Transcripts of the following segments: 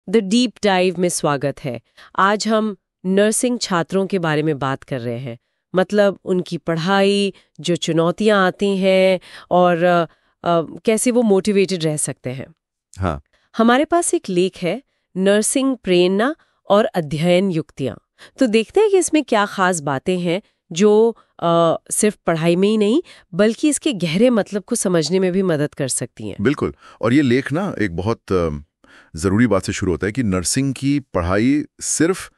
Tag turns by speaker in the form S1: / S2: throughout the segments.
S1: The deep dive में स्वागत है। आज हम नर्सिंग छात्रों के बारे में बात कर रहे हैं। मतलब उनकी पढ़ाई, जो चुनौतियां आती हैं और कैसे वो मोटिवेटेड रह सकते हैं।
S2: हाँ।
S1: हमारे पास एक लेख है, नर्सिंग प्रेरणा और अध्ययन युक्तियां। तो देखते हैं कि इसमें क्या खास बातें हैं जो सिर्फ पढ़ाई में ही नहीं बल्कि इसके गहरे मतलब को समझने में भी मदद कर सकती हैं।
S2: बिल्कुल। और ये लेख ना एक बहुत जरूरी बात से शुरू होता है कि नर्सिंग की पढ़ाई सिर्फ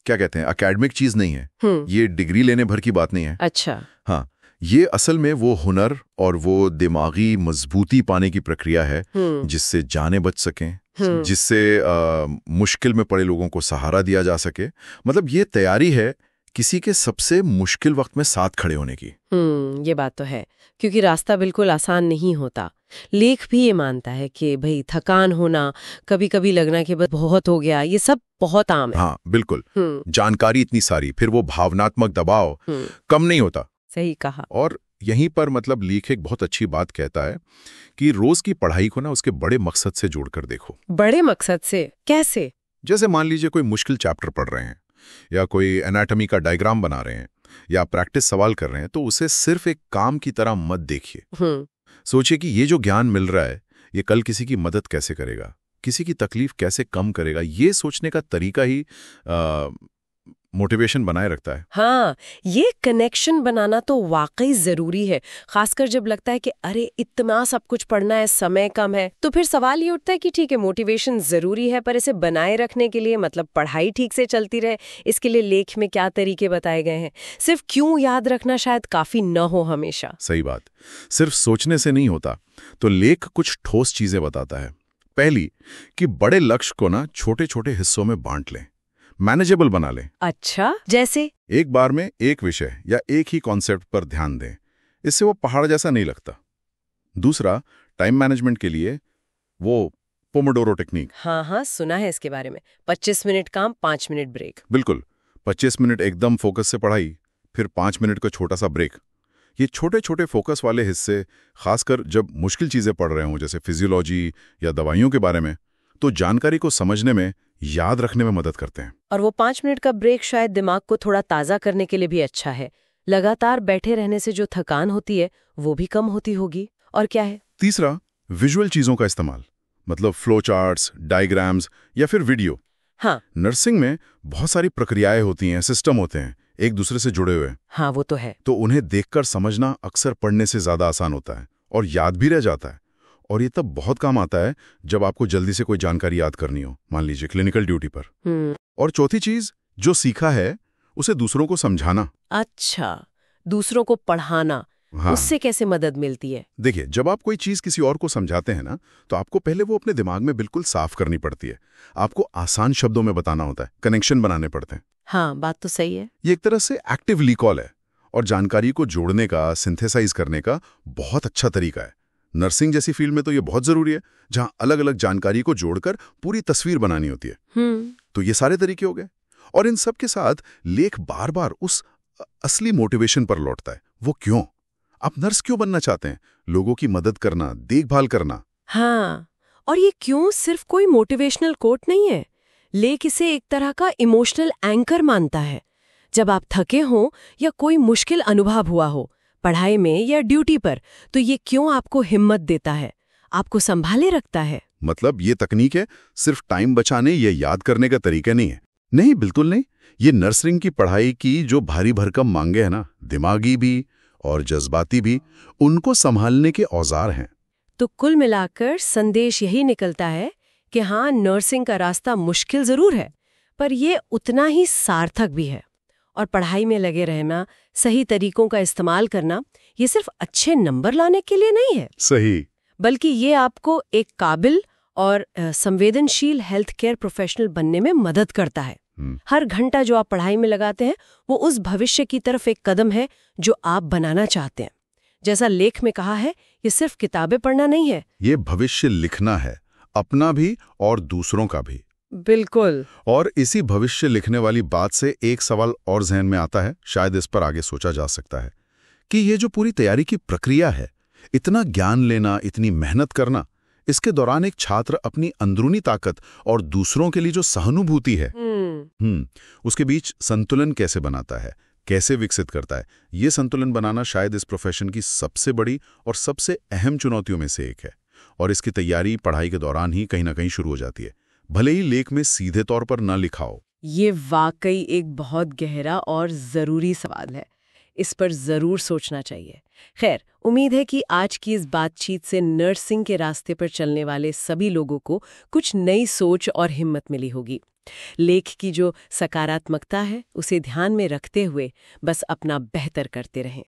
S2: क्या कहते हैं एकेडमिक चीज नहीं है। ये डिग्री लेने भर की बात नहीं है।
S1: अच्छा।
S2: हाँ, ये असल में वो हुनर और वो दिमागी मजबूती पाने की प्रक्रिया है जिससे जानें बच सकें, जिससे मुश्किल में पड़े लोगों को सहारा दिया जा सके। मतलब ये तैयारी है किसी के सबसे मुश्किल वक्त में साथ खड़े होने की।
S1: ये बात तो है, क्योंकि रास्ता बिल्कुल आसान नहीं होता। लेख भी ये मानता है कि भाई थकान होना, कभी कभी लगना कि बस बहुत हो गया, ये सब बहुत आम है।
S2: हाँ बिल्कुल। जानकारी इतनी सारी, फिर वो भावनात्मक दबाव कम नहीं होता।
S1: सही कहा।
S2: और यहीं पर मतलब लेख एक बहुत अच्छी बात कहता है कि रोज की पढ़ाई को ना उसके बड़े मकसद से जोड़कर देखो।
S1: बड़े मकसद से कैसे?
S2: जैसे मान लीजिए कोई मुश्किल चैप्टर पढ़ रहे हैं या कोई एनाटॉमी का डायग्राम बना रहे हैं या प्रैक्टिस सवाल कर रहे हैं, तो उसे सिर्फ एक काम की तरह मत देखिए। सोचिए कि ये जो ज्ञान मिल रहा है ये कल किसी की मदद कैसे करेगा, किसी की तकलीफ कैसे कम करेगा। ये सोचने का तरीका ही मोटिवेशन बनाए रखता है।
S1: हाँ, ये कनेक्शन बनाना तो वाकई जरूरी है, खासकर जब लगता है कि अरे इतना सब कुछ पढ़ना है, समय कम है। तो फिर सवाल ये उठता है कि ठीक है, मोटिवेशन जरूरी है, पर इसे बनाए रखने के लिए, मतलब पढ़ाई ठीक से चलती रहे, इसके लिए लेख में क्या तरीके बताए गए हैं। सिर्फ क्यों याद रखना शायद काफी न हो हमेशा।
S2: सही बात। सिर्फ सोचने से नहीं होता। तो लेख कुछ ठोस चीजें बताता है। पहली कि बड़े लक्ष्य को ना छोटे छोटे हिस्सों में बांट लें, मैनेजेबल बना लें।
S1: अच्छा, जैसे
S2: एक बार में एक विषय या एक ही कॉन्सेप्ट पर ध्यान दें, इससे वो पहाड़ जैसा नहीं लगता। दूसरा, टाइम मैनेजमेंट के लिए वो पोमोडोरो टेक्निक।
S1: हाँ, सुना है इसके बारे में। 25 मिनट काम, 5 मिनट ब्रेक।
S2: बिल्कुल, 25 मिनट एकदम फोकस से पढ़ाई, फिर 5 मिनट का छोटा सा ब्रेक। ये छोटे छोटे फोकस वाले हिस्से, खासकर जब मुश्किल चीजें पढ़ रहे हों जैसे फिजियोलॉजी या दवाइयों के बारे में, तो जानकारी को समझने में, याद रखने में मदद करते हैं।
S1: और वो 5 मिनट का ब्रेक शायद दिमाग को थोड़ा ताज़ा करने के लिए भी अच्छा है। लगातार बैठे रहने से जो थकान होती है वो भी कम होती होगी। और क्या है?
S2: तीसरा, विजुअल चीजों का इस्तेमाल, मतलब फ्लो चार्ट्स, डायग्राम्स या फिर वीडियो।
S1: हाँ,
S2: नर्सिंग में बहुत सारी प्रक्रियाएं होती हैं, सिस्टम होते हैं एक दूसरे से जुड़े हुए।
S1: हाँ, वो तो है।
S2: तो उन्हें देखकर समझना अक्सर पढ़ने से ज्यादा आसान होता है और याद भी रह जाता है। और ये तब बहुत काम आता है जब आपको जल्दी से कोई जानकारी याद करनी हो, मान लीजिए क्लिनिकल ड्यूटी पर। और चौथी चीज, जो सीखा है उसे दूसरों को समझाना।
S1: अच्छा, दूसरों को पढ़ाना। हाँ। उससे कैसे मदद मिलती है?
S2: देखिए, जब आप कोई चीज किसी और को समझाते हैं ना, तो आपको पहले वो अपने दिमाग में बिल्कुल साफ करनी पड़ती है। आपको आसान शब्दों में बताना होता है, कनेक्शन बनाने पड़ते हैं।
S1: हाँ, बात तो सही है।
S2: ये एक तरह से एक्टिव रिकॉल है और जानकारी को जोड़ने का, सिंथेसाइज करने का बहुत अच्छा तरीका है। नर्सिंग जैसी फील्ड में तो ये बहुत जरूरी है, जहां अलग अलग जानकारी को जोड़कर पूरी तस्वीर बनानी होती है। तो ये सारे तरीके हो गए। और इन सब के साथ लेख बार बार उस असली मोटिवेशन पर लौटता है। वो क्यों? आप नर्स क्यों बनना चाहते हैं? लोगों की मदद करना, देखभाल करना।
S1: हाँ, और ये क्यों सिर्फ कोई मोटिवेशनल कोट नहीं है। लेख इसे एक तरह का इमोशनल एंकर मानता है। जब आप थके हों या कोई मुश्किल अनुभव हुआ हो, पढ़ाई में या ड्यूटी पर, तो ये क्यों आपको हिम्मत देता है, आपको संभाले रखता है।
S2: मतलब ये तकनीक है सिर्फ टाइम बचाने या याद करने का तरीका नहीं है। नहीं, बिल्कुल नहीं। ये नर्सिंग की पढ़ाई की जो भारी भरकम मांगे हैं ना, दिमागी भी और जज्बाती भी, उनको संभालने के औजार हैं।
S1: तो कुल मिलाकर संदेश यही निकलता है कि हाँ, नर्सिंग का रास्ता मुश्किल जरूर है, पर ये उतना ही सार्थक भी है। और पढ़ाई में लगे रहना, सही तरीकों का इस्तेमाल करना, ये सिर्फ अच्छे नंबर लाने के लिए नहीं है।
S2: सही।
S1: बल्कि ये आपको एक काबिल और संवेदनशील हेल्थ केयर प्रोफेशनल बनने में मदद करता है। हर घंटा जो आप पढ़ाई में लगाते हैं वो उस भविष्य की तरफ एक कदम है जो आप बनाना चाहते हैं। जैसा लेख में कहा है, ये सिर्फ किताबें पढ़ना नहीं है,
S2: ये भविष्य लिखना है, अपना भी और दूसरों का भी।
S1: बिल्कुल।
S2: और इसी भविष्य लिखने वाली बात से एक सवाल और जहन में आता है, शायद इस पर आगे सोचा जा सकता है कि ये जो पूरी तैयारी की प्रक्रिया है, इतना ज्ञान लेना, इतनी मेहनत करना, इसके दौरान एक छात्र अपनी अंदरूनी ताकत और दूसरों के लिए जो सहानुभूति है उसके बीच संतुलन कैसे बनाता है, कैसे विकसित करता है। ये संतुलन बनाना शायद इस प्रोफेशन की सबसे बड़ी और सबसे अहम चुनौतियों में से एक है। और इसकी तैयारी पढ़ाई के दौरान ही कहीं ना कहीं शुरू हो जाती है, भले ही लेख में सीधे तौर पर न लिखा हो।
S1: ये वाकई एक बहुत गहरा और ज़रूरी सवाल है। इस पर ज़रूर सोचना चाहिए। खैर, उम्मीद है कि आज की इस बातचीत से नर्सिंग के रास्ते पर चलने वाले सभी लोगों को कुछ नई सोच और हिम्मत मिली होगी। लेख की जो सकारात्मकता है उसे ध्यान में रखते हुए बस अपना बेहतर करते रहें।